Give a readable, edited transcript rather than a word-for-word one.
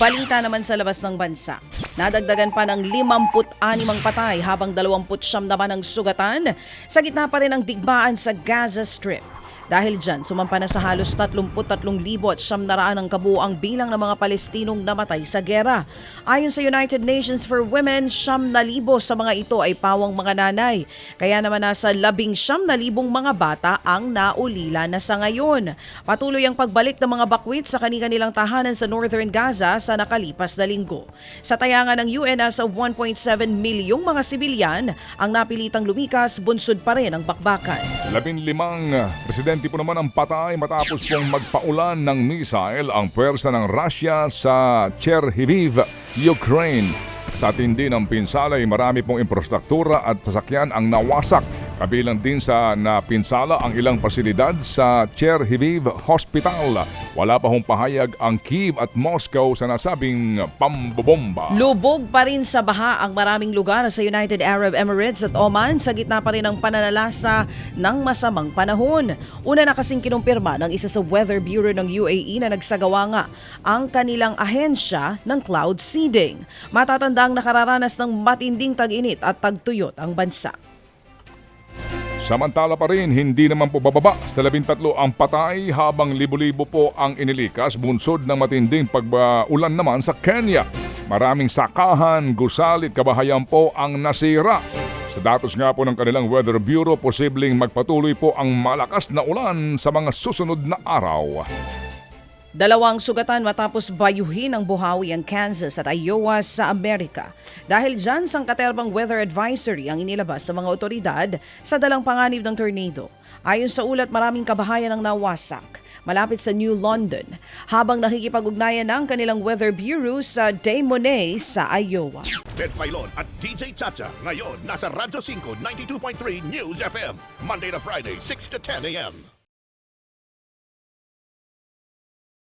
Balita naman sa labas ng bansa. Nadagdagan pa ng 56 patay habang 29 naman ang sugatan sa gitna pa rin ng digmaan sa Gaza Strip. Dahil dyan, sumampa na sa halos 33,700 ang kabuuang bilang ng mga Palestinong namatay sa gera. Ayon sa United Nations for Women, 9,000 sa mga ito ay pawang mga nanay. Kaya naman nasa 19,000 mga bata ang naulila na sa ngayon. Patuloy ang pagbalik ng mga bakwit sa kani-kanilang tahanan sa Northern Gaza sa nakalipas na linggo. Sa tayangan ng UN, nasa 1.7 milyong mga sibilyan ang napilitang lumikas, bunsod pa rin ang bakbakan. 15 presidente po naman ang patay matapos pong magpaulan ng missile ang pwersa ng Russia sa Chernihiv, Ukraine. Sa tindi ng pinsala ay marami pong infrastruktura at sasakyan ang nawasak. Kabilang din sa napinsala ang ilang pasilidad sa Chernihiv Hospital. Wala pa hong pahayag ang Kyiv at Moscow sa nasabing pambobomba. Lubog pa rin sa baha ang maraming lugar sa United Arab Emirates at Oman sa gitna pa rin ng pananalasa ng masamang panahon. Una na kasing kinumpirma ng isa sa Weather Bureau ng UAE na nagsagawa nga ang kanilang ahensya ng cloud seeding. Matatandang nakararanas ng matinding tag-init at tagtuyot ang bansa. Samantala pa rin, hindi naman po bababa sa 13 ang patay habang libo-libo po ang inilikas bunsod ng matinding pag-ulan naman sa Kenya. Maraming sakahan, gusali at kabahayan po ang nasira. Sa datos nga po ng kanilang Weather Bureau, posibleng magpatuloy po ang malakas na ulan sa mga susunod na araw. 2 sugatan matapos bayuhin ng buhawi ang Kansas at Iowa sa Amerika. Dahil dyan, sangkaterbang weather advisory ang inilabas sa mga otoridad sa dalang panganib ng tornado. Ayon sa ulat, maraming kabahayan ang nawasak malapit sa New London habang nakikipag-ugnayan ng kanilang Weather Bureau sa Des Moines sa Iowa. Ted Filon at DJ Chacha ngayon nasa Radyo 5 92.3 News FM Monday to Friday 6 to 10 a.m.